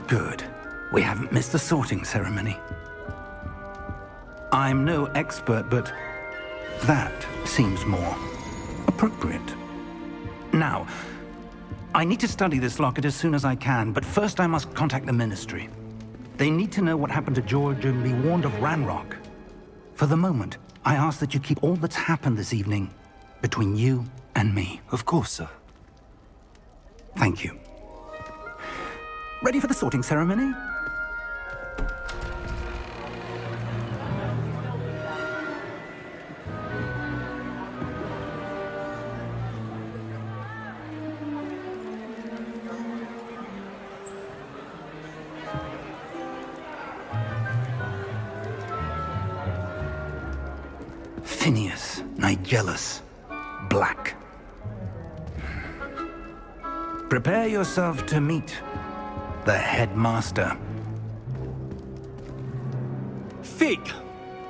Good. We haven't missed the sorting ceremony. I'm no expert, but that seems more appropriate. Now, I need to study this locket as soon as I can, but first I must contact the Ministry. They need to know what happened to George and be warned of Ranrock. For the moment, I ask that you keep all that's happened this evening between you and me. Of course, sir. Thank you. Ready for the sorting ceremony? Phineas, Nigellus, Black. Prepare yourself to meet the headmaster. Fig,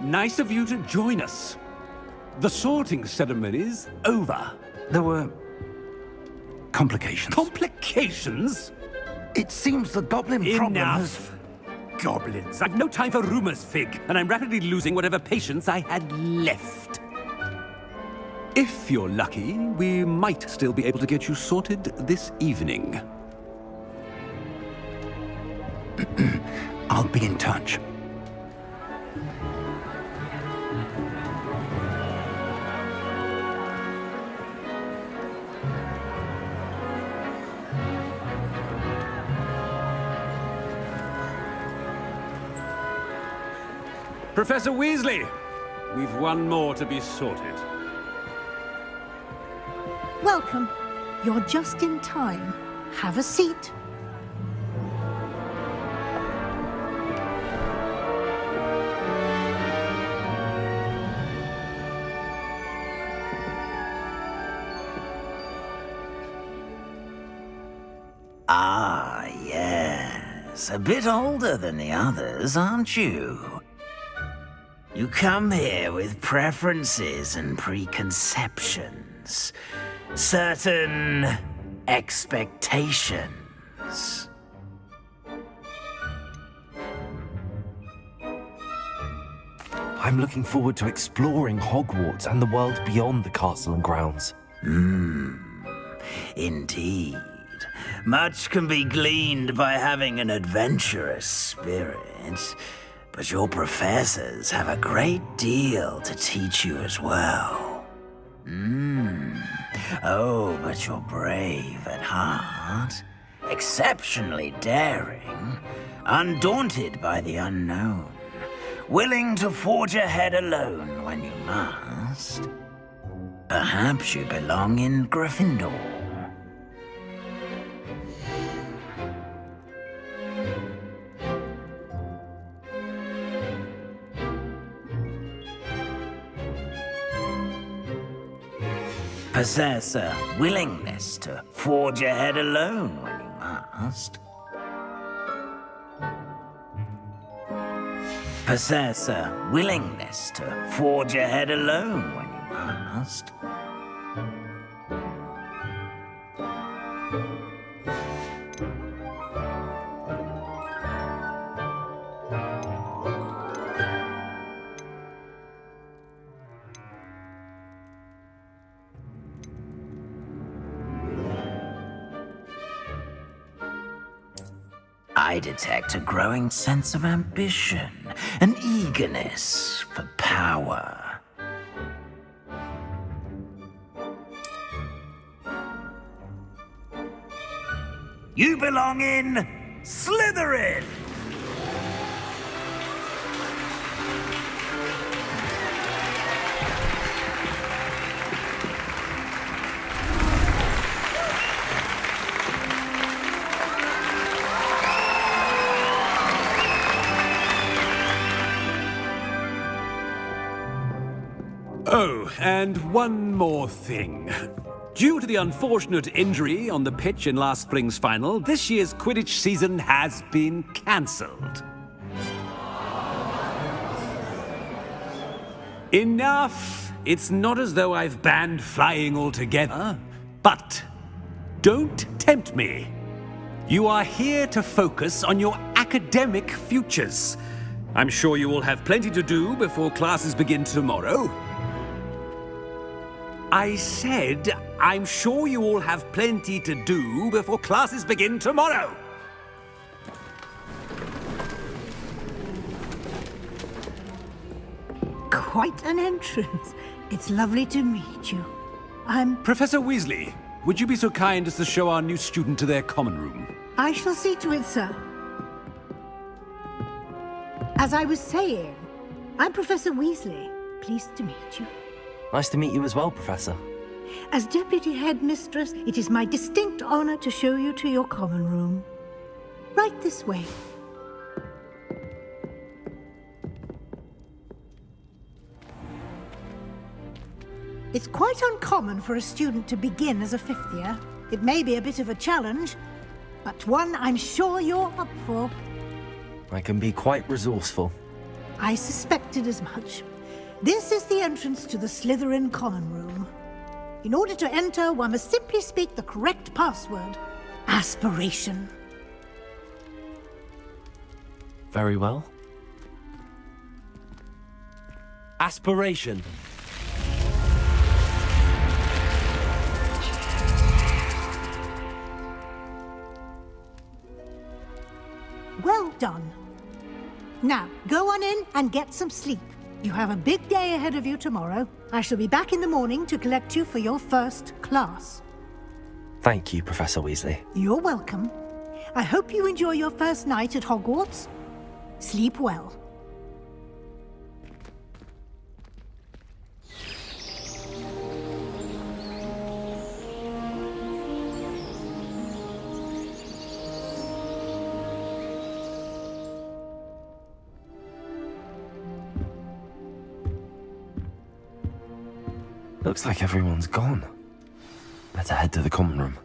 nice of you to join us. The sorting ceremony's over. There were complications. Complications? It seems the goblin problem has... Enough! Goblins. I've no time for rumors, Fig, and I'm rapidly losing whatever patience I had left. If you're lucky, we might still be able to get you sorted this evening. I'll be in touch. Professor Weasley, we've one more to be sorted. Welcome. You're just in time. Have a seat. Ah, yes. A bit older than the others, aren't you? You come here with preferences and preconceptions. Certain expectations. I'm looking forward to exploring Hogwarts and the world beyond the castle and grounds. Indeed. Much can be gleaned by having an adventurous spirit, but your professors have a great deal to teach you as well. Oh, but you're brave at heart, exceptionally daring, undaunted by the unknown, willing to forge ahead alone when you must. Perhaps you belong in Gryffindor. Possess a willingness to forge ahead alone when you must. Possess a willingness to forge ahead alone when you must. I detect a growing sense of ambition, an eagerness for power. You belong in Slytherin! Oh, and one more thing. Due to the unfortunate injury on the pitch in last spring's final, this year's Quidditch season has been cancelled. Enough! It's not as though I've banned flying altogether, but don't tempt me. You are here to focus on your academic futures. I'm sure you will have plenty to do before classes begin tomorrow. I said, I'm sure you all have plenty to do before classes begin tomorrow. Quite an entrance. It's lovely to meet you. Professor Weasley, would you be so kind as to show our new student to their common room? I shall see to it, sir. As I was saying, I'm Professor Weasley. Pleased to meet you. Nice to meet you as well, Professor. As Deputy Headmistress, it is my distinct honor to show you to your common room. Right this way. It's quite uncommon for a student to begin as a fifth year. It may be a bit of a challenge, but one I'm sure you're up for. I can be quite resourceful. I suspected as much. This is the entrance to the Slytherin common room. In order to enter, one must simply speak the correct password. Aspiration. Very well. Aspiration. Well done. Now, go on in and get some sleep. You have a big day ahead of you tomorrow. I shall be back in the morning to collect you for your first class. Thank you, Professor Weasley. You're welcome. I hope you enjoy your first night at Hogwarts. Sleep well. Looks like everyone's gone. Better head to the common room.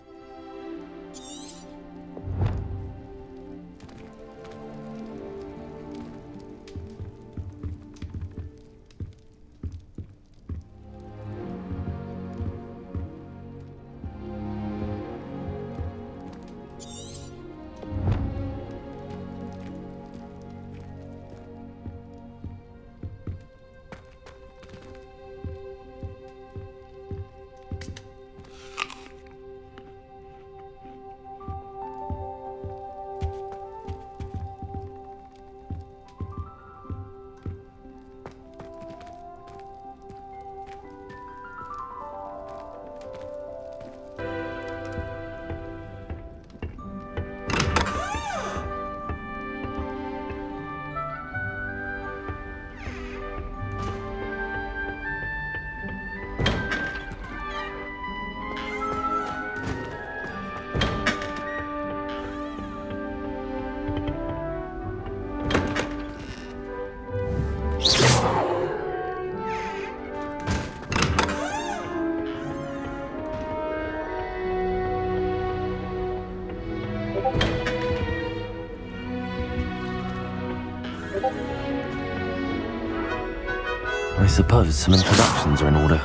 I suppose some introductions are in order.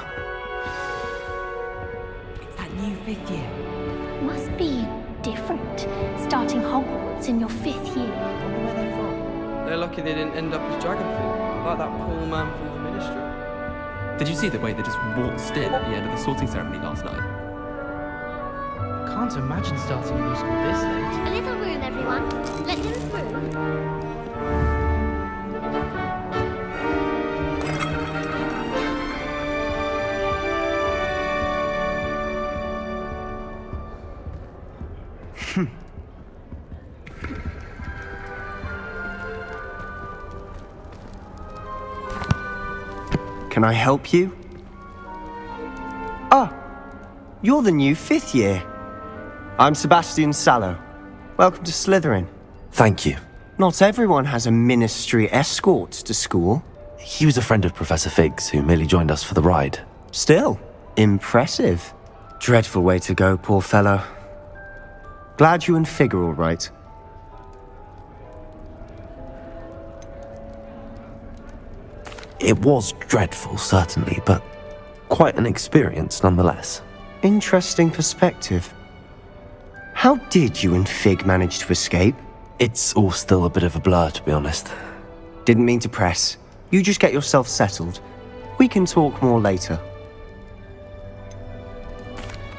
It's that new fifth year. Must be different, starting Hogwarts in your fifth year. I wonder where they're from. They're lucky they didn't end up as Dragonfleet, like that poor man from the Ministry. Did you see the way they just waltzed in at the end of the sorting ceremony last night? Can't imagine starting a new school this late. A little room, everyone. Let him through. Can I help you? Ah, you're the new fifth year. I'm Sebastian Sallow. Welcome to Slytherin. Thank you. Not everyone has a ministry escort to school. He was a friend of Professor Fig's who merely joined us for the ride. Still, impressive. Dreadful way to go, poor fellow. Glad you and Fig are all right. It was dreadful, certainly, but quite an experience nonetheless. Interesting perspective. How did you and Fig manage to escape? It's all still a bit of a blur, to be honest. Didn't mean to press. You just get yourself settled. We can talk more later.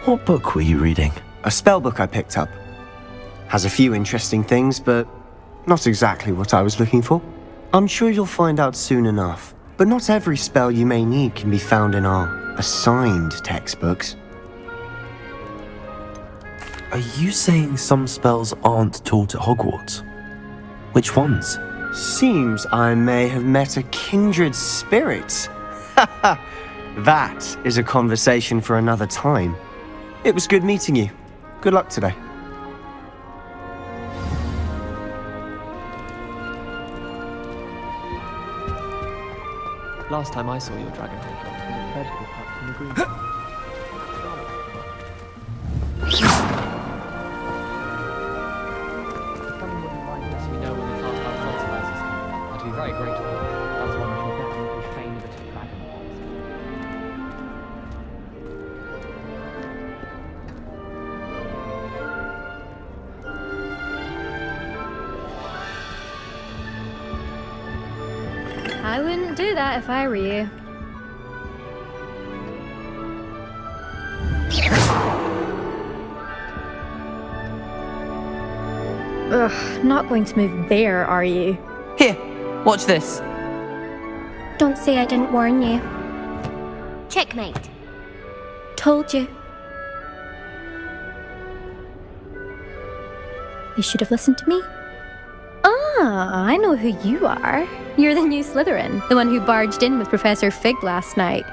What book were you reading? A spellbook I picked up. Has a few interesting things, but not exactly what I was looking for. I'm sure you'll find out soon enough. But not every spell you may need can be found in our assigned textbooks. Are you saying some spells aren't taught at Hogwarts? Which ones? Seems I may have met a kindred spirit. That is a conversation for another time. It was good meeting you. Good luck today. Last time I saw your dragon head was an incredible cut from the green. Someone wouldn't mind letting me know when the class house fossilizes. I'd be very grateful. That's one we should definitely train a bit of dragon I wouldn't do that if I were you. Ugh, not going to move there, are you? Here, watch this. Don't say I didn't warn you. Checkmate. Told you. You should have listened to me. Ah, I know who you are. You're the new Slytherin, the one who barged in with Professor Fig last night.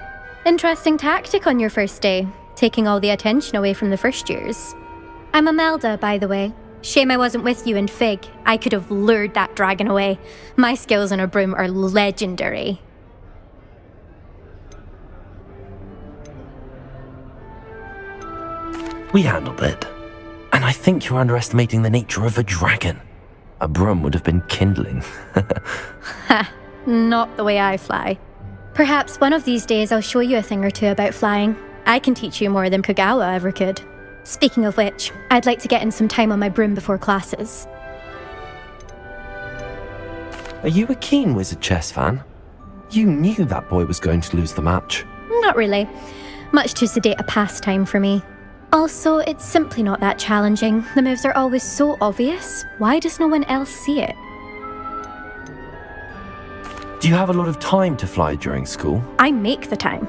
Interesting tactic on your first day, taking all the attention away from the first years. I'm Imelda, by the way. Shame I wasn't with you and Fig. I could have lured that dragon away. My skills on a broom are legendary. We handled it. And I think you're underestimating the nature of a dragon. A broom would have been kindling. Ha, not the way I fly. Perhaps one of these days I'll show you a thing or two about flying. I can teach you more than Kagawa ever could. Speaking of which, I'd like to get in some time on my broom before classes. Are you a keen Wizard Chess fan? You knew that boy was going to lose the match. Not really. Much too sedate a pastime for me. Also, it's simply not that challenging. The moves are always so obvious. Why does no one else see it? Do you have a lot of time to fly during school? I make the time.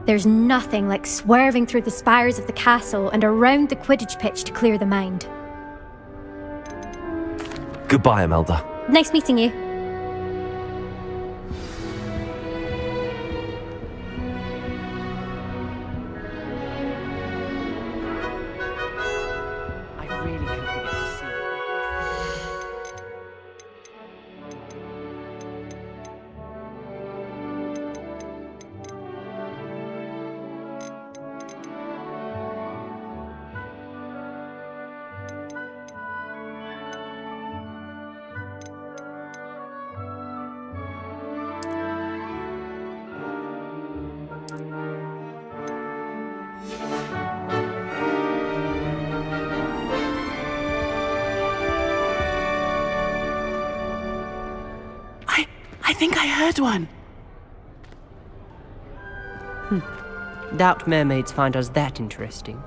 There's nothing like swerving through the spires of the castle and around the Quidditch pitch to clear the mind. Goodbye, Imelda. Nice meeting you. I really hope we get to see it. I think I heard one. Doubt mermaids find us that interesting.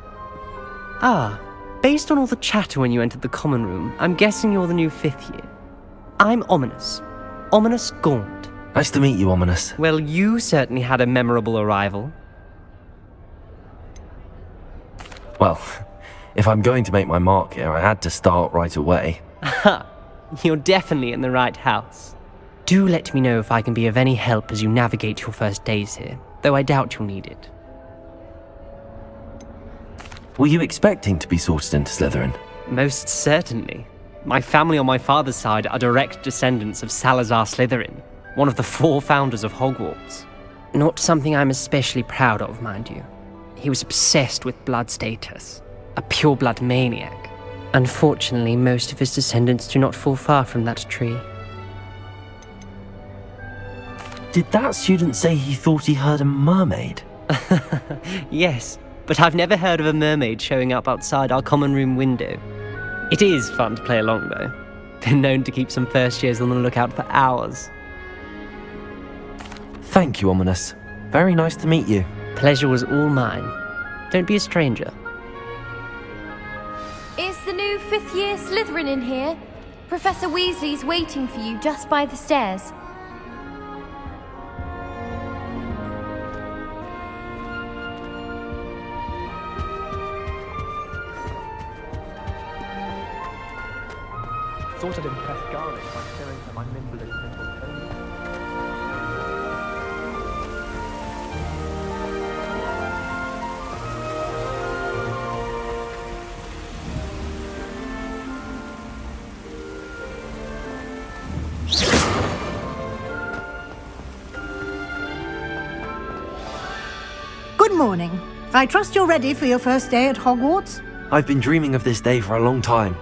Ah, based on all the chatter when you entered the common room, I'm guessing you're the new 5th year. I'm Ominous. Ominous Gaunt. Nice to meet you, Ominous. Well, you certainly had a memorable arrival. Well, if I'm going to make my mark here, I had to start right away. Aha, you're definitely in the right house. Do let me know if I can be of any help as you navigate your first days here, though I doubt you'll need it. Were you expecting to be sorted into Slytherin? Most certainly. My family on my father's side are direct descendants of Salazar Slytherin, one of the 4 founders of Hogwarts. Not something I'm especially proud of, mind you. He was obsessed with blood status, a pure-blood maniac. Unfortunately, most of his descendants do not fall far from that tree. Did that student say he thought he heard a mermaid? Yes, but I've never heard of a mermaid showing up outside our common room window. It is fun to play along, though. Been known to keep some first years on the lookout for hours. Thank you, Ominous. Very nice to meet you. Pleasure was all mine. Don't be a stranger. Is the new fifth-year Slytherin in here? Professor Weasley's waiting for you just by the stairs. Thought I'd impress Garlic by showing her my nimble little pony. Good morning. I trust you're ready for your first day at Hogwarts? I've been dreaming of this day for a long time.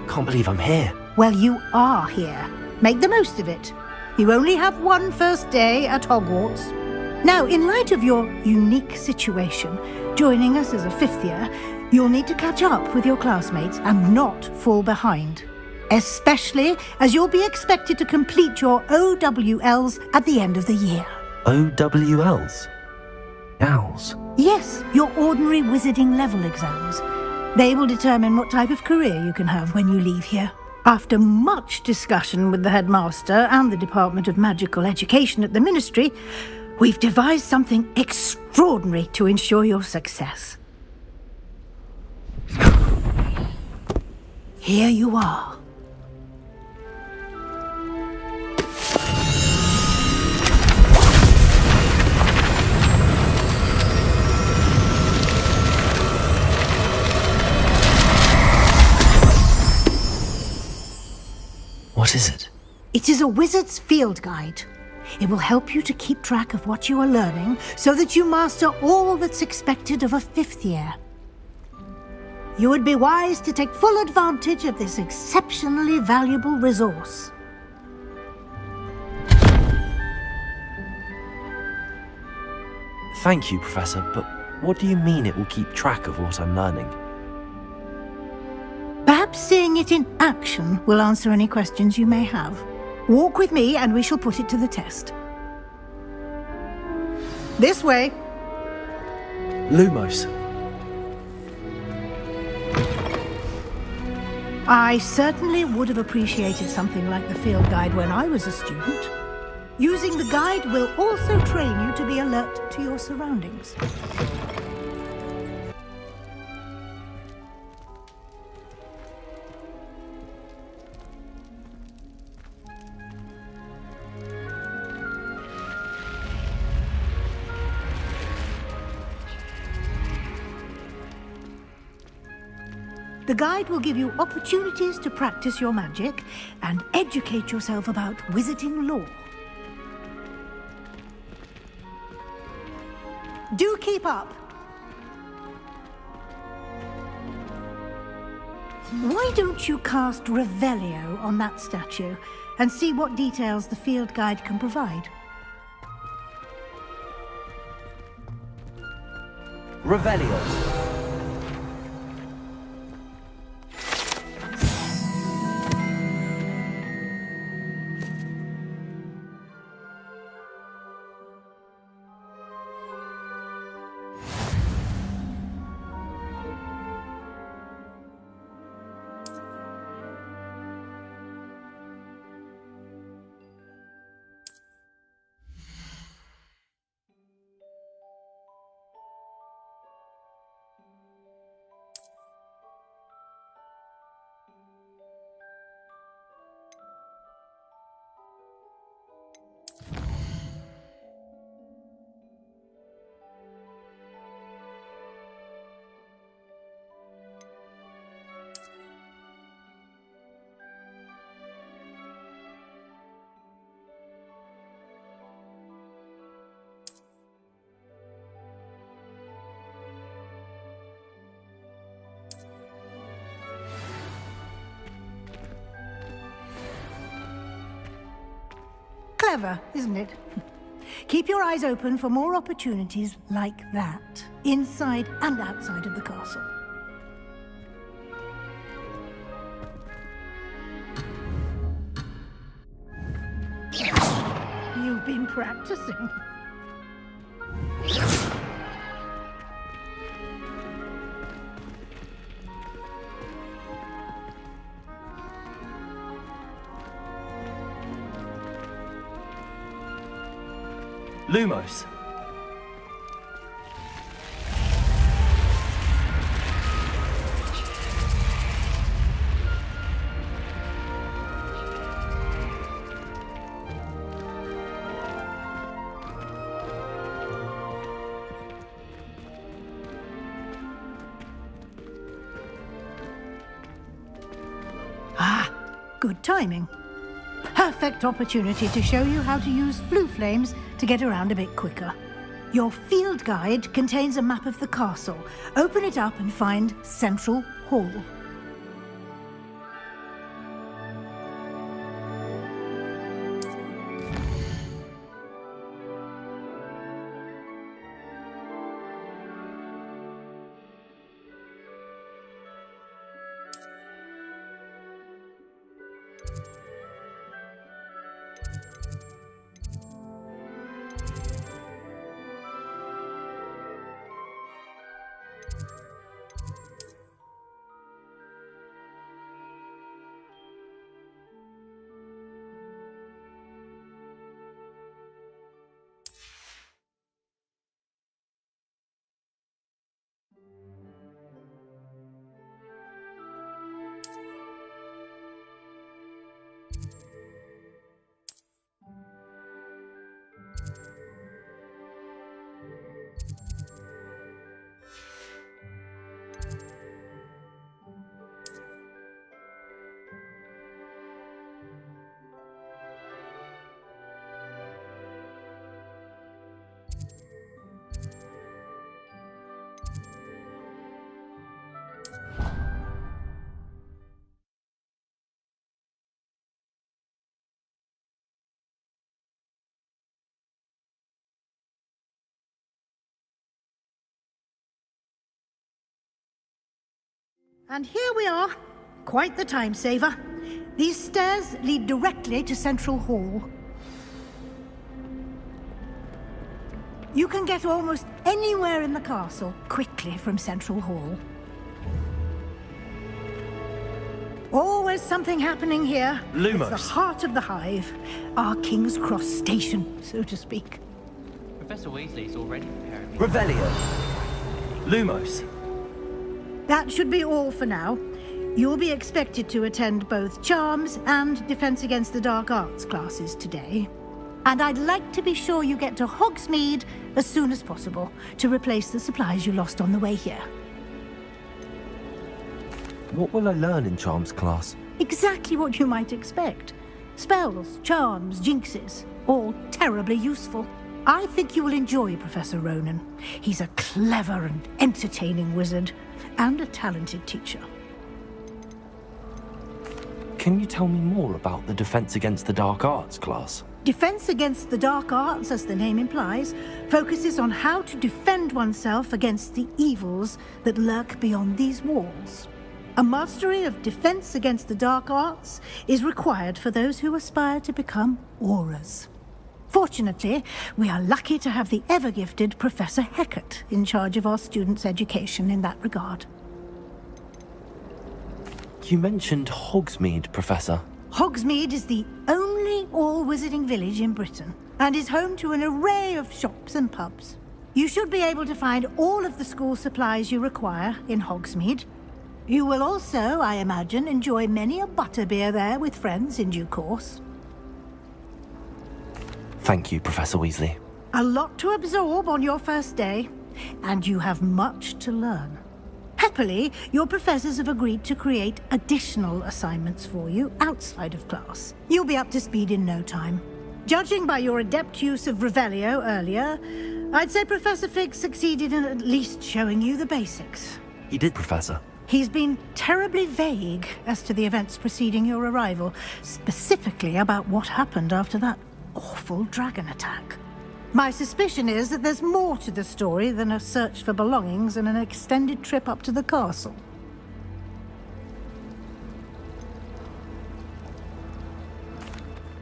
Can't believe I'm here. Well, you are here. Make the most of it. You only have one first day at Hogwarts. Now, in light of your unique situation, joining us as a fifth year, you'll need to catch up with your classmates and not fall behind. Especially as you'll be expected to complete your OWLs at the end of the year. OWLs? Owls? Yes, your ordinary wizarding level exams. They will determine what type of career you can have when you leave here. After much discussion with the headmaster and the Department of Magical Education at the Ministry, we've devised something extraordinary to ensure your success. Here you are. What is it? It is a wizard's field guide. It will help you to keep track of what you are learning so that you master all that's expected of a fifth year. You would be wise to take full advantage of this exceptionally valuable resource. Thank you, Professor, but what do you mean it will keep track of what I'm learning? Perhaps seeing it in action will answer any questions you may have. Walk with me and we shall put it to the test. This way. Lumos. I certainly would have appreciated something like the field guide when I was a student. Using the guide will also train you to be alert to your surroundings. The guide will give you opportunities to practice your magic and educate yourself about wizarding lore. Do keep up! Why don't you cast Revelio on that statue and see what details the field guide can provide? Revelio. Clever, isn't it? Keep your eyes open for more opportunities like that, inside and outside of the castle. You've been practicing. Lumos. Good timing. Perfect opportunity to show you how to use flue flames to get around a bit quicker. Your field guide contains a map of the castle. Open it up and find Central Hall. And here we are. Quite the time saver. These stairs lead directly to Central Hall. You can get almost anywhere in the castle quickly from Central Hall. Always something happening here. Lumos. It's the heart of the hive. Our King's Cross station, so to speak. Professor Weasley's already preparing me. Revelio. Lumos. That should be all for now. You'll be expected to attend both Charms and Defense Against the Dark Arts classes today. And I'd like to be sure you get to Hogsmeade as soon as possible to replace the supplies you lost on the way here. What will I learn in Charms class? Exactly what you might expect. Spells, charms, jinxes, all terribly useful. I think you will enjoy Professor Ronan. He's a clever and entertaining wizard, and a talented teacher. Can you tell me more about the Defense Against the Dark Arts class? Defense Against the Dark Arts, as the name implies, focuses on how to defend oneself against the evils that lurk beyond these walls. A mastery of Defense Against the Dark Arts is required for those who aspire to become auras. Fortunately, we are lucky to have the ever-gifted Professor Hecat in charge of our students' education in that regard. You mentioned Hogsmeade, Professor. Hogsmeade is the only all-wizarding village in Britain, and is home to an array of shops and pubs. You should be able to find all of the school supplies you require in Hogsmeade. You will also, I imagine, enjoy many a butterbeer there with friends in due course. Thank you, Professor Weasley. A lot to absorb on your first day, and you have much to learn. Happily, your professors have agreed to create additional assignments for you outside of class. You'll be up to speed in no time. Judging by your adept use of Revelio earlier, I'd say Professor Fig succeeded in at least showing you the basics. He did, Professor. He's been terribly vague as to the events preceding your arrival, specifically about what happened after that awful dragon attack. My suspicion is that there's more to the story than a search for belongings and an extended trip up to the castle.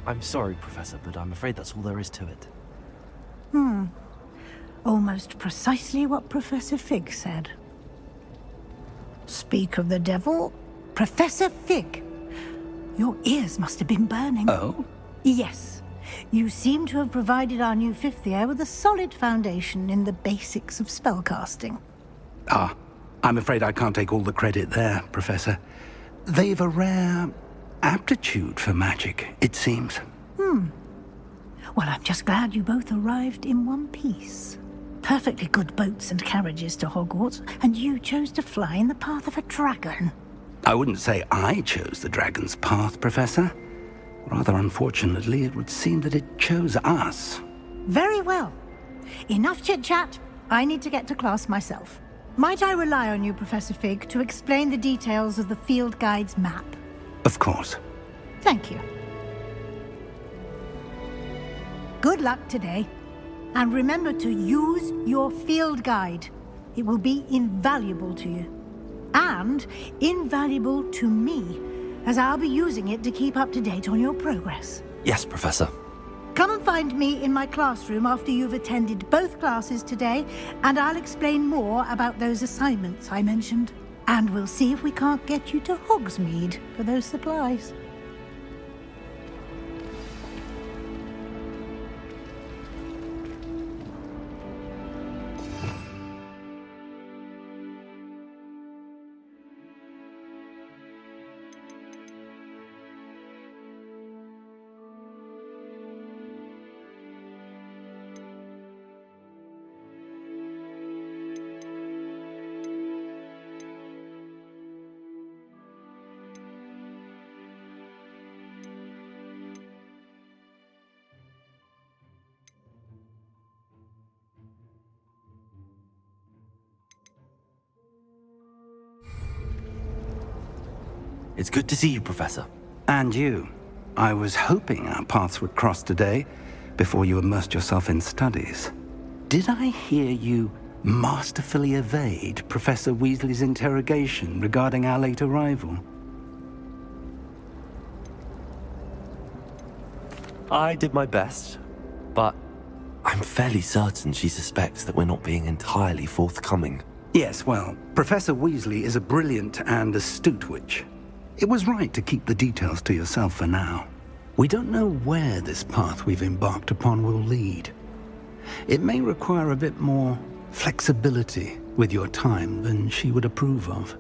I'm sorry, Professor, but I'm afraid that's all there is to it. Almost precisely what Professor Fig said. Speak of the devil, Professor Fig. Your ears must have been burning. Oh? Yes. You seem to have provided our new fifth year with a solid foundation in the basics of spellcasting. Ah, I'm afraid I can't take all the credit there, Professor. They've a rare aptitude for magic, it seems. Well, I'm just glad you both arrived in one piece. Perfectly good boats and carriages to Hogwarts, and you chose to fly in the path of a dragon. I wouldn't say I chose the dragon's path, Professor. Rather unfortunately, it would seem that it chose us. Very well. Enough chit-chat. I need to get to class myself. Might I rely on you, Professor Fig, to explain the details of the field guide's map? Of course. Thank you. Good luck today. And remember to use your field guide. It will be invaluable to you. And invaluable to me, as I'll be using it to keep up to date on your progress. Yes, Professor. Come and find me in my classroom after you've attended both classes today, and I'll explain more about those assignments I mentioned. And we'll see if we can't get you to Hogsmeade for those supplies. It's good to see you, Professor. And you. I was hoping our paths would cross today, before you immersed yourself in studies. Did I hear you masterfully evade Professor Weasley's interrogation regarding our late arrival? I did my best, but I'm fairly certain she suspects that we're not being entirely forthcoming. Yes, well, Professor Weasley is a brilliant and astute witch. It was right to keep the details to yourself for now. We don't know where this path we've embarked upon will lead. It may require a bit more flexibility with your time than she would approve of.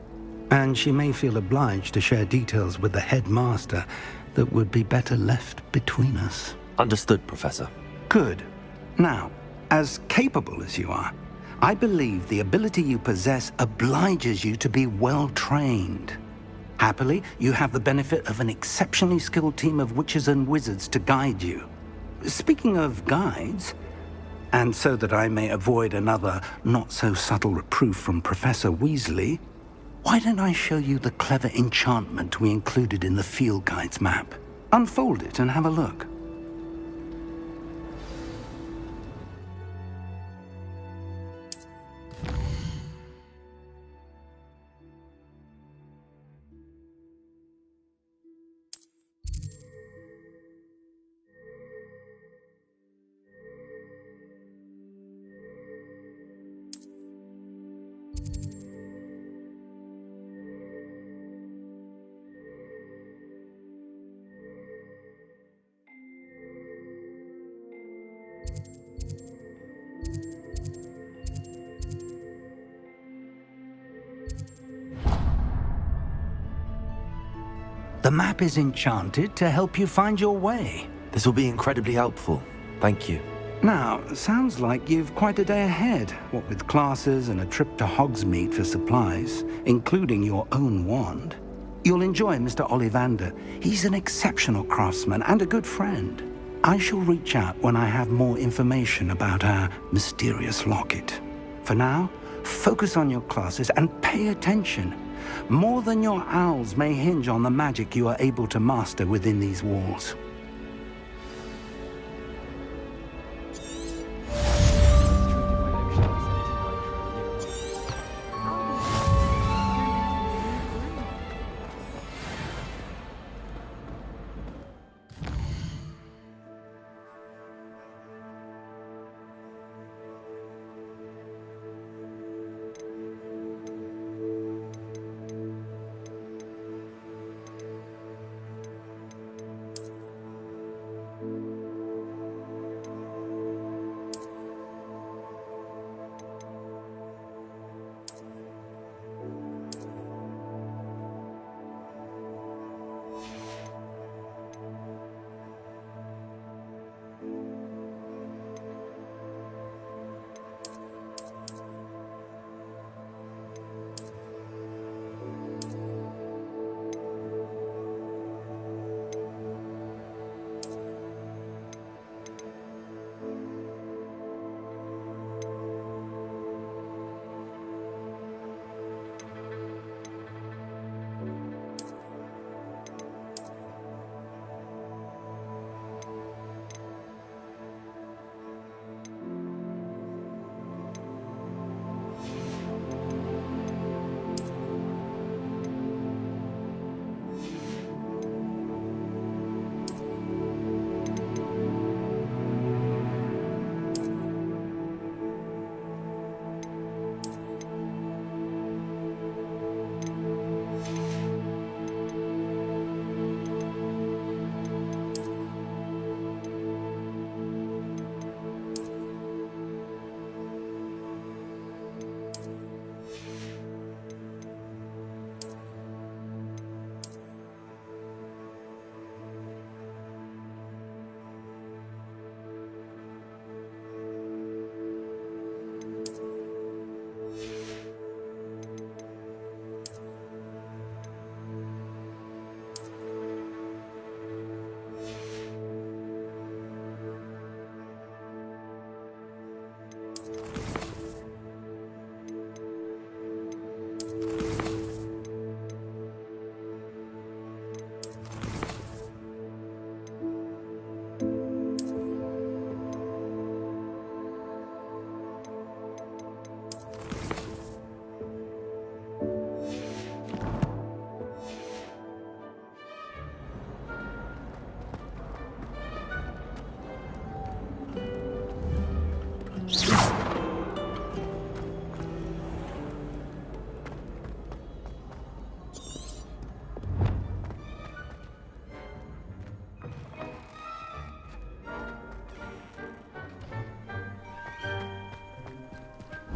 And she may feel obliged to share details with the headmaster that would be better left between us. Understood, Professor. Good. Now, as capable as you are, I believe the ability you possess obliges you to be well trained. Happily, you have the benefit of an exceptionally skilled team of witches and wizards to guide you. Speaking of guides, and so that I may avoid another not-so-subtle reproof from Professor Weasley, why don't I show you the clever enchantment we included in the field guide's map? Unfold it and have a look. The map is enchanted to help you find your way. This will be incredibly helpful. Thank you. Now, sounds like you've quite a day ahead, what with classes and a trip to Hogsmeade for supplies, including your own wand. You'll enjoy Mr. Ollivander. He's an exceptional craftsman and a good friend. I shall reach out when I have more information about our mysterious locket. For now, focus on your classes and pay attention. More than your owls may hinge on the magic you are able to master within these walls.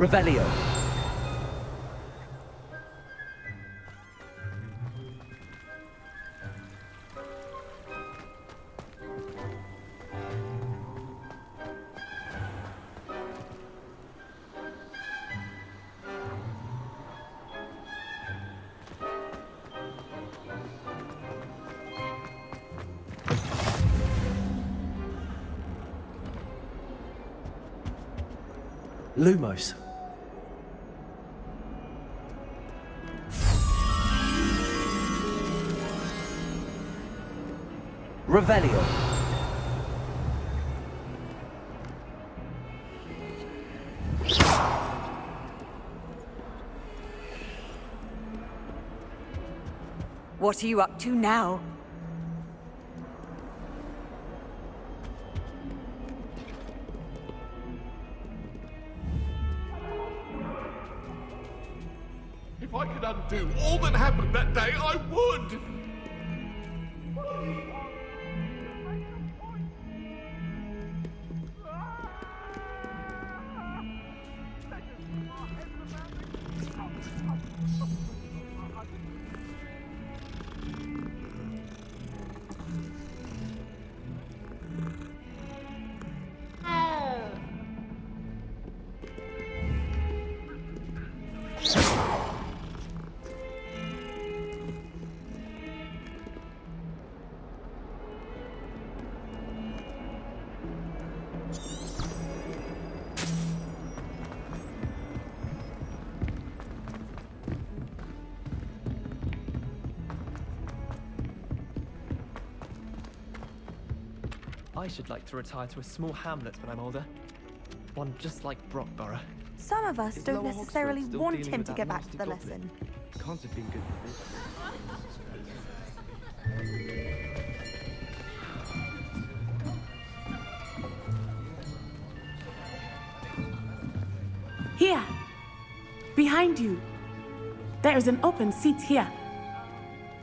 Revelio. Lumos. Revelio. What are you up to now? If I could undo all that happened that day, I would! I should like to retire to a small hamlet when I'm older. One just like Brockborough. Some of us Is don't Lower necessarily Hogsford still want dealing him with to that get back nasty to the goblin? lesson. Can't have been good for Here! Behind you! There is an open seat here.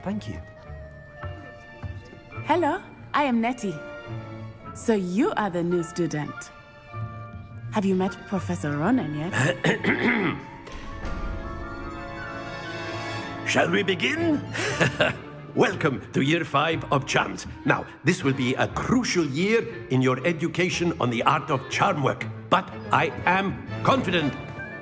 Thank you. Hello, I am Nettie. So you are the new student. Have you met Professor Ronan yet? Shall we begin? Welcome to Year 5 of Charms. Now, this will be a crucial year in your education on the art of charm work. But I am confident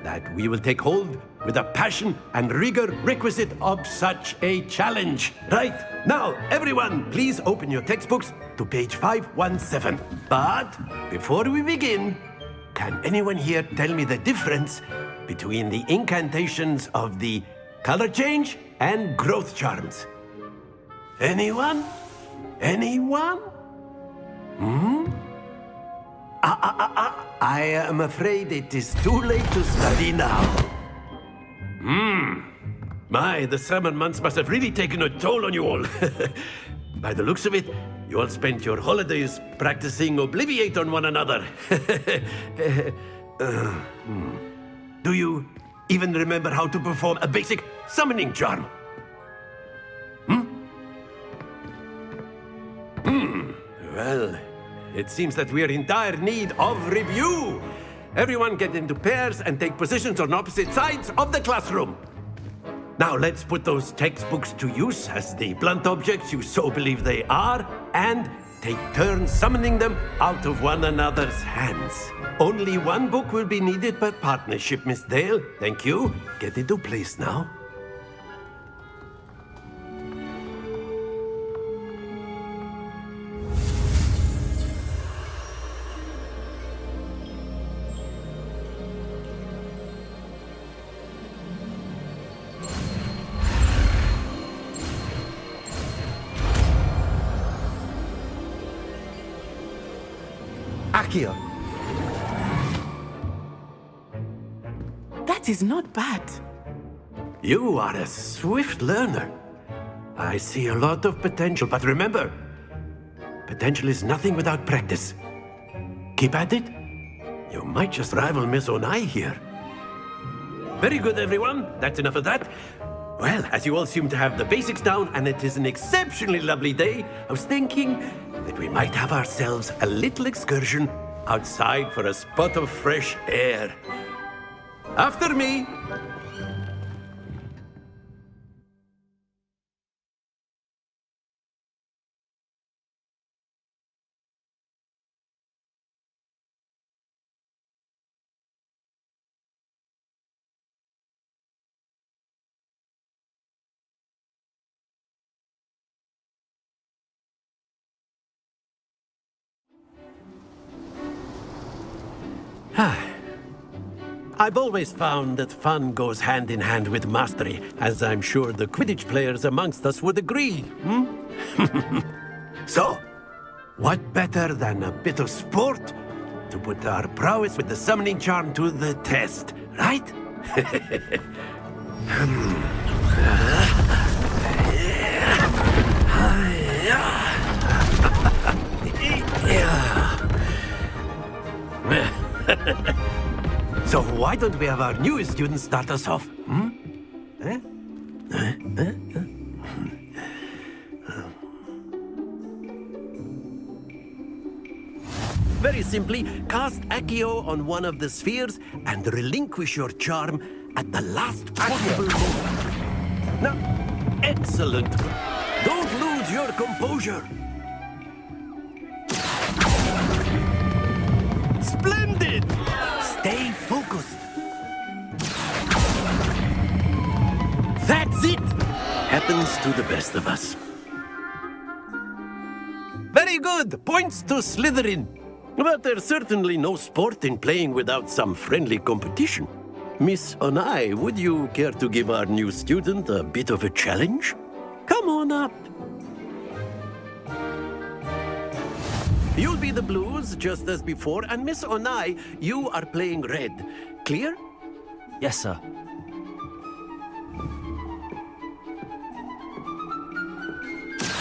that we will take hold with the passion and rigor requisite of such a challenge. Right, now, everyone, please open your textbooks to page 517. But before we begin, can anyone here tell me the difference between the incantations of the color change and growth charms? Anyone? Anyone? I am afraid it is too late to study now. My, the summer months must have really taken a toll on you all. By the looks of it, you all spent your holidays practicing Obliviate on one another. Do you even remember how to perform a basic summoning charm? Well, it seems that we are in dire need of review. Everyone get into pairs and take positions on opposite sides of the classroom. Now let's put those textbooks to use as the blunt objects you so believe they are, and take turns summoning them out of one another's hands. Only one book will be needed per partnership, Miss Dale. Thank you. Get into place now. Accio. That is not bad. You are a swift learner. I see a lot of potential, but remember, potential is nothing without practice. Keep at it. You might just rival Miss Onai here. Very good, everyone. That's enough of that. Well, as you all seem to have the basics down, and it is an exceptionally lovely day, I was thinking that we might have ourselves a little excursion outside for a spot of fresh air. After me. I've always found that fun goes hand in hand with mastery, as I'm sure the Quidditch players amongst us would agree. So, what better than a bit of sport to put our prowess with the summoning charm to the test, right? So why don't we have our newest student start us off? Very simply, cast Accio on one of the spheres and relinquish your charm at the last possible moment. Now, excellent. Don't lose your composure. Splendid! Stay focused. That's it! Happens to the best of us. Very good! Points to Slytherin. But there's certainly no sport in playing without some friendly competition. Miss Onai, would you care to give our new student a bit of a challenge? Come on up. You'll be the blues, just as before, and Miss Onai, you are playing red. Clear? Yes, sir.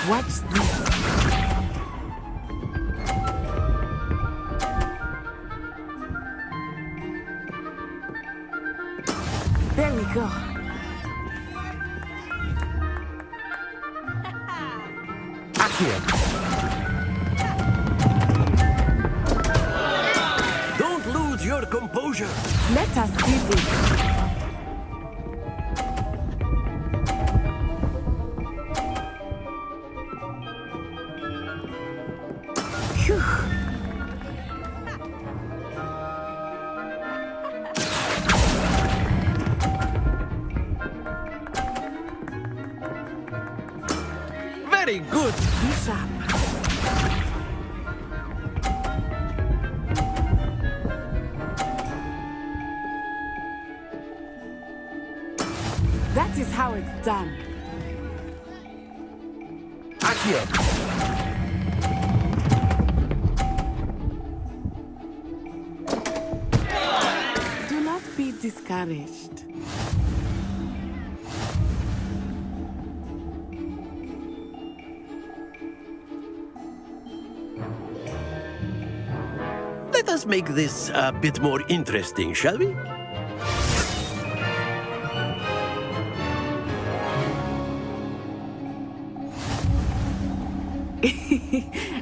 What's this? There we go. Accio. Don't lose your composure. Let us see this. Phew. Very good. Bishop. That is how it's done. Accio. Do not be discouraged. Let us make this a bit more interesting, shall we?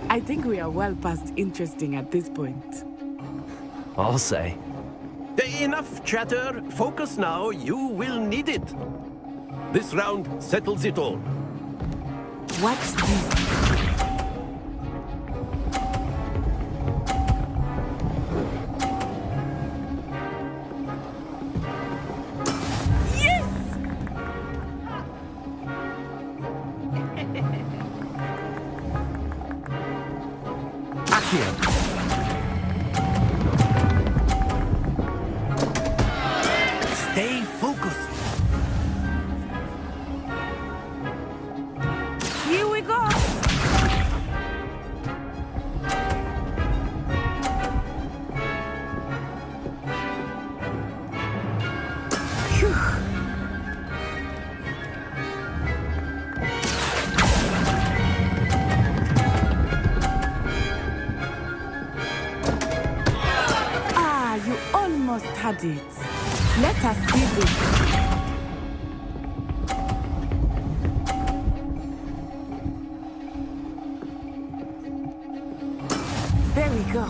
I think we are well past interesting at this point. I'll say. Enough chatter. Focus now. You will need it. This round settles it all. Watch this. Stay focused. Here we go. Phew. You almost had it. Let us see this. There we go.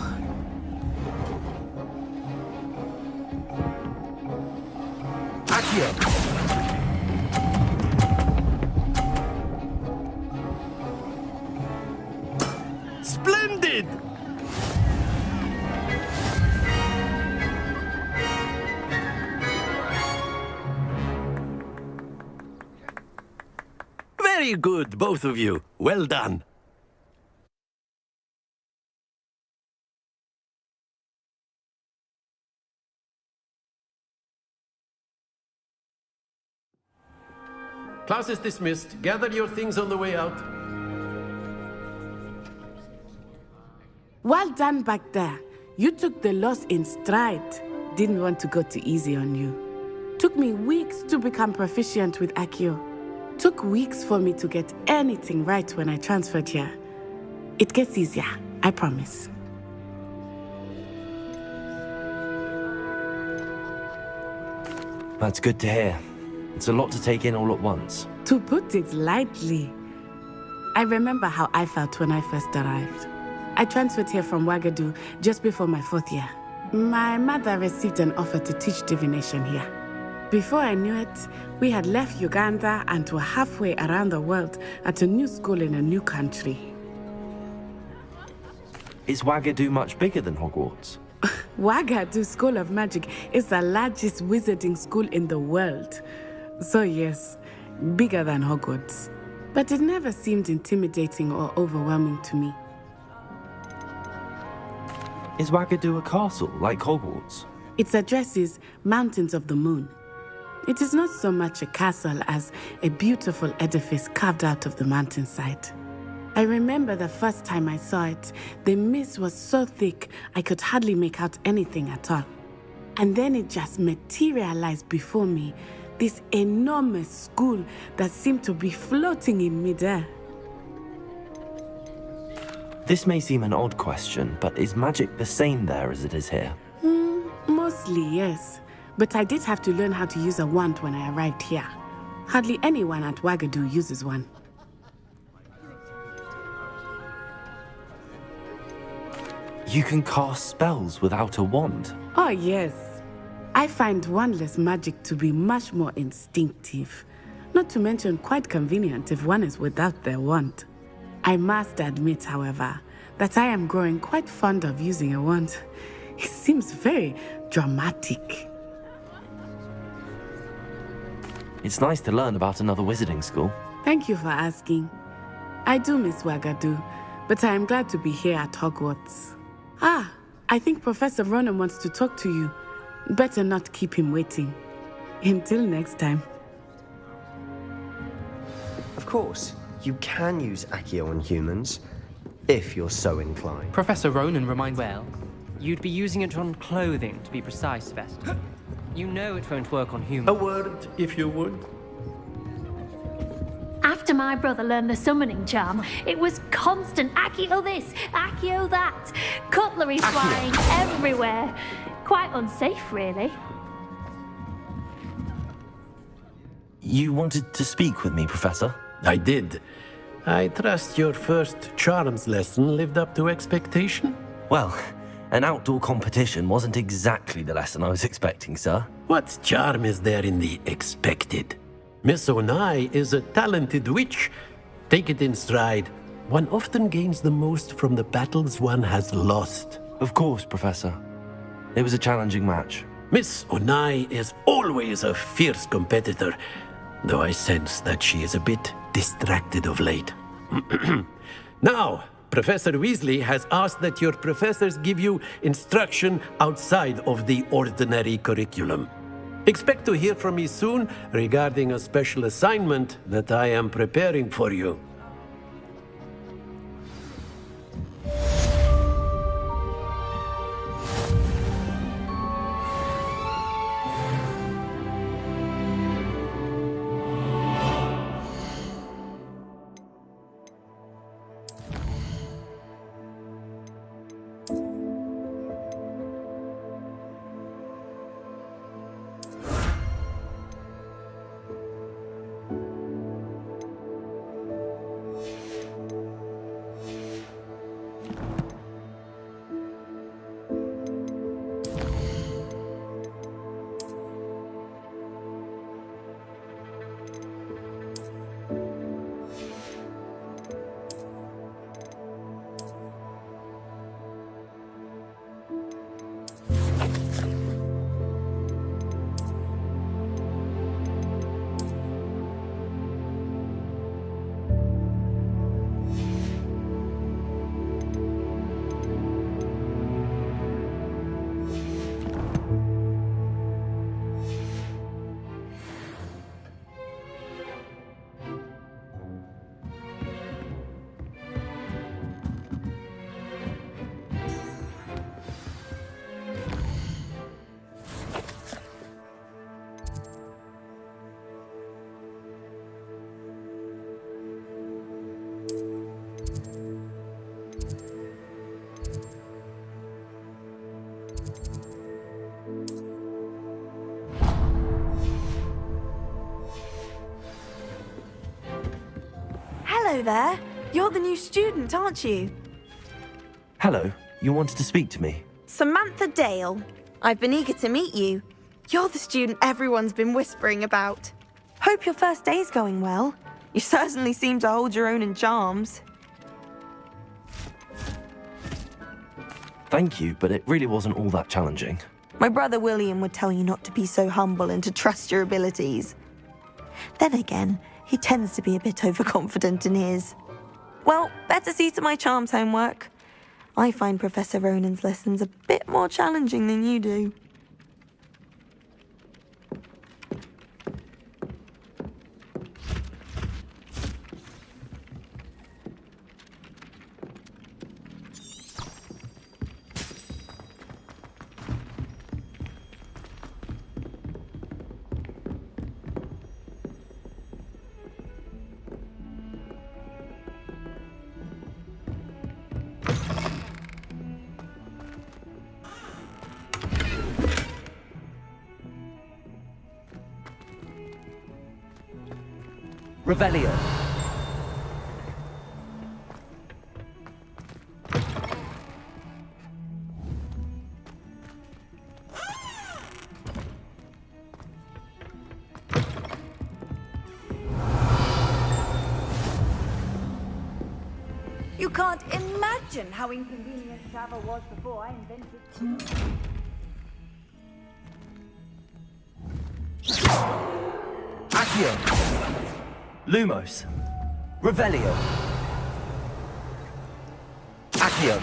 did! Very good, both of you. Well done. Class is dismissed. Gather your things on the way out. Well done back there. You took the loss in stride. Didn't want to go too easy on you. Took me weeks to become proficient with Accio. Took weeks for me to get anything right when I transferred here. It gets easier, I promise. That's good to hear. It's a lot to take in all at once. To put it lightly, I remember how I felt when I first arrived. I transferred here from Wagadu just before my 4th year. My mother received an offer to teach divination here. Before I knew it, we had left Uganda and were halfway around the world at a new school in a new country. Is Wagadu much bigger than Hogwarts? Wagadu School of Magic is the largest wizarding school in the world. So yes, bigger than Hogwarts. But it never seemed intimidating or overwhelming to me. Is Wagadu a castle, like Hogwarts? Its address is Mountains of the Moon. It is not so much a castle as a beautiful edifice carved out of the mountainside. I remember the first time I saw it, the mist was so thick I could hardly make out anything at all. And then it just materialized before me, this enormous school that seemed to be floating in midair. This may seem an odd question, but is magic the same there as it is here? Mostly, yes. But I did have to learn how to use a wand when I arrived here. Hardly anyone at Wagadu uses one. You can cast spells without a wand? Oh, yes. I find wandless magic to be much more instinctive. Not to mention quite convenient if one is without their wand. I must admit, however, that I am growing quite fond of using a wand. It seems very dramatic. It's nice to learn about another wizarding school. Thank you for asking. I do miss Wagadu, but I am glad to be here at Hogwarts. Ah, I think Professor Ronan wants to talk to you. Better not keep him waiting. Until next time. Of course, you can use Accio on humans, if you're so inclined. Professor Ronan reminds... Well, you'd be using it on clothing, to be precise, Vesta. You know it won't work on humans. A word, if you would. After my brother learned the summoning charm, it was constant Accio this, Accio that. Cutlery flying everywhere. Quite unsafe, really. You wanted to speak with me, Professor? I did. I trust your first charms lesson lived up to expectation? Well, an outdoor competition wasn't exactly the lesson I was expecting, sir. What charm is there in the expected? Miss Onai is a talented witch. Take it in stride. One often gains the most from the battles one has lost. Of course, Professor. It was a challenging match. Miss Onai is always a fierce competitor, though I sense that she is a bit distracted of late. Now, Professor Weasley has asked that your professors give you instruction outside of the ordinary curriculum. Expect to hear from me soon regarding a special assignment that I am preparing for you. Hello there. You're the new student, aren't you? Hello, you wanted to speak to me? Samantha Dale. I've been eager to meet you. You're the student everyone's been whispering about. Hope your first day's going well. You certainly seem to hold your own in charms. Thank you, but it really wasn't all that challenging. My brother William would tell you not to be so humble and to trust your abilities. Then again, he tends to be a bit overconfident in his. Well, better see to my charms homework. I find Professor Ronan's lessons a bit more challenging than you do. Revelio. You can't imagine how inconvenient travel was before I invented... Accio! Lumos! Revelio! Accio!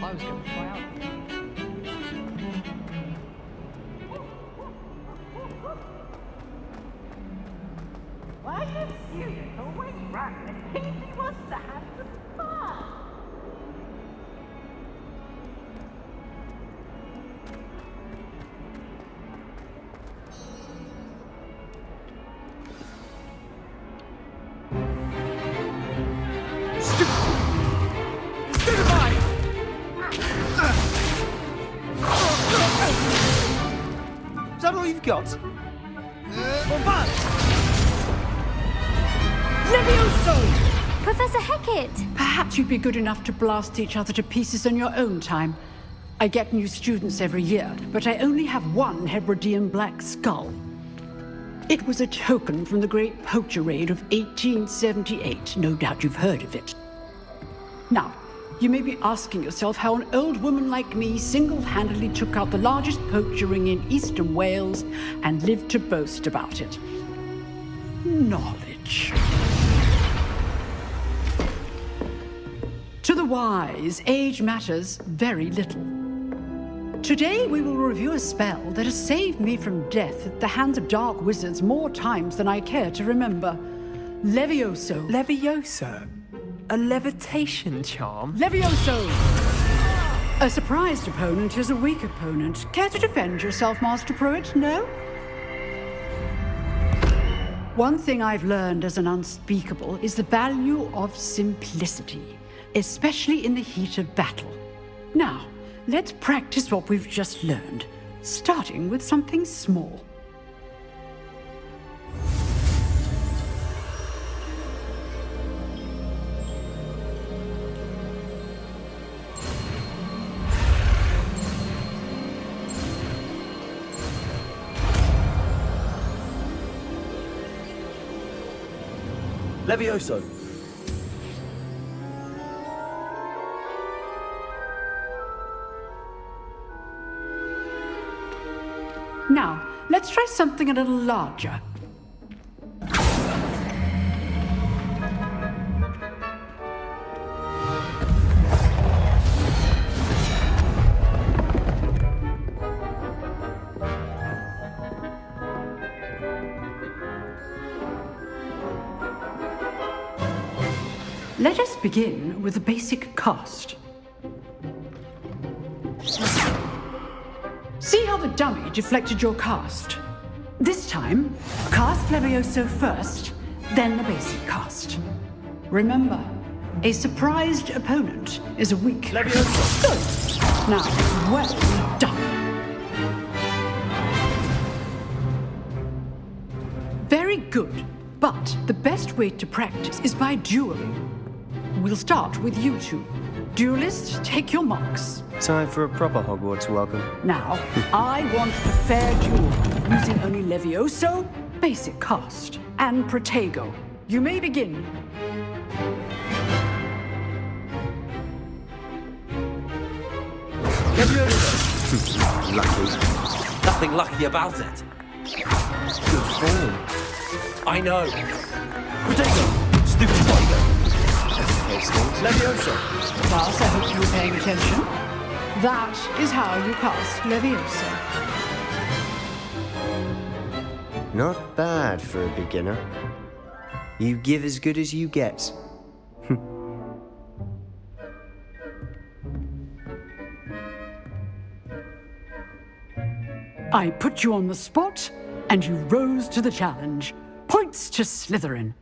I was going to try out. Why does Sirius always run when he wants to have some fun? Is that all you've got? Levioso! Professor Hecat! Perhaps you'd be good enough to blast each other to pieces in your own time. I get new students every year, but I only have one Hebridean black skull. It was a token from the Great Poacher Raid of 1878. No doubt you've heard of it. Now, you may be asking yourself how an old woman like me single-handedly took out the largest poacher ring in eastern Wales and lived to boast about it. Knowledge. To the wise, age matters very little. Today we will review a spell that has saved me from death at the hands of dark wizards more times than I care to remember. Levioso. Levioso? A levitation charm? Levioso! A surprised opponent is a weak opponent. Care to defend yourself, Master Pruitt? No? One thing I've learned as an unspeakable is the value of simplicity, especially in the heat of battle. Now, let's practice what we've just learned, starting with something small. Levioso! Now, let's try something a little larger. Let us begin with the basic cast. See how the dummy deflected your cast? This time, cast Levioso first, then the basic cast. Remember, a surprised opponent is a weak Levioso. Good. Now, well done. Very good, but the best way to practice is by dueling. We'll start with you two. Duelists, take your marks. Time for a proper Hogwarts welcome. Now, I want a fair duel, using only Levioso, basic cast, and Protego. You may begin. Lucky. Nothing lucky about it. Good form. I know. Protego! Stupid tiger! Levioso. Class, I hope you were paying attention. That is how you cast Levioso. Not bad for a beginner. You give as good as you get. I put you on the spot, and you rose to the challenge. Points to Slytherin.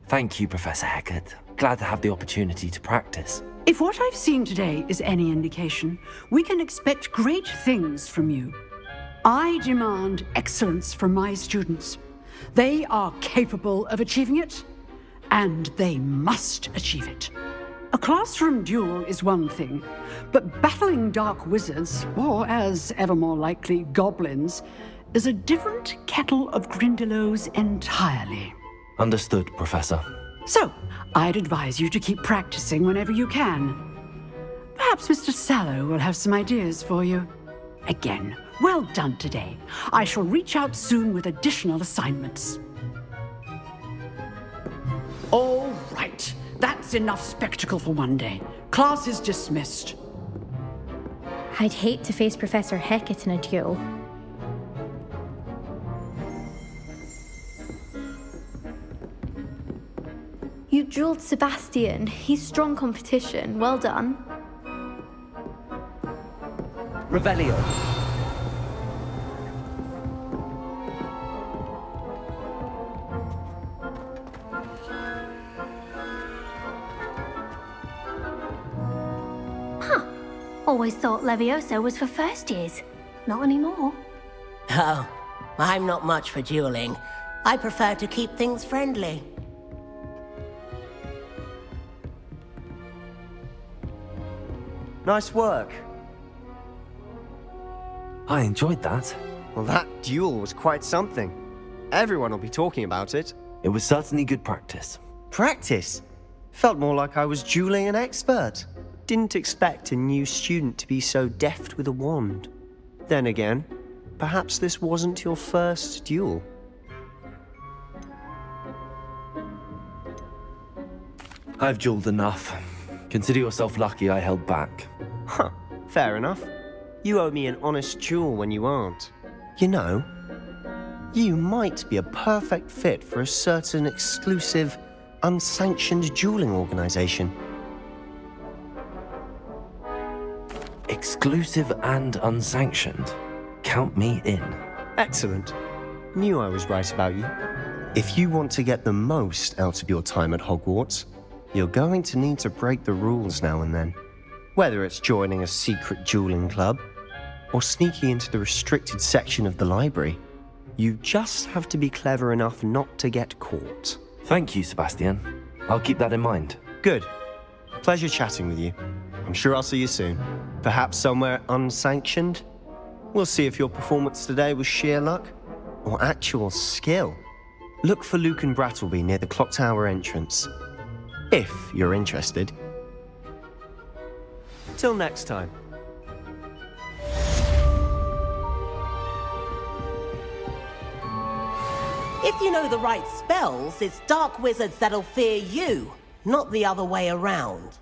Thank you, Professor Hecat. Glad to have the opportunity to practice. If what I've seen today is any indication, we can expect great things from you. I demand excellence from my students. They are capable of achieving it, and they must achieve it. A classroom duel is one thing, but battling dark wizards, or as ever more likely, goblins, is a different kettle of Grindylows entirely. Understood, Professor. So, I'd advise you to keep practicing whenever you can. Perhaps Mr. Sallow will have some ideas for you. Again, well done today. I shall reach out soon with additional assignments. All right. That's enough spectacle for one day. Class is dismissed. I'd hate to face Professor Hecat in a duel. You dueled Sebastian. He's strong competition. Well done. Revelio. Always thought Levioso was for first years. Not anymore. Oh, I'm not much for dueling. I prefer to keep things friendly. Nice work. I enjoyed that. Well, that duel was quite something. Everyone will be talking about it. It was certainly good practice. Practice? Felt more like I was dueling an expert. Didn't expect a new student to be so deft with a wand. Then again, perhaps this wasn't your first duel. I've dueled enough. Consider yourself lucky I held back. Huh, fair enough. You owe me an honest duel when you aren't. You know, you might be a perfect fit for a certain exclusive, unsanctioned dueling organization. Exclusive and unsanctioned. Count me in. Excellent. Knew I was right about you. If you want to get the most out of your time at Hogwarts, you're going to need to break the rules now and then. Whether it's joining a secret dueling club or sneaking into the restricted section of the library, you just have to be clever enough not to get caught. Thank you, Sebastian. I'll keep that in mind. Good. Pleasure chatting with you. I'm sure I'll see you soon. Perhaps somewhere unsanctioned? We'll see if your performance today was sheer luck or actual skill. Look for Luke and Brattleby near the clock tower entrance. If you're interested. Till next time. If you know the right spells, it's dark wizards that'll fear you, not the other way around.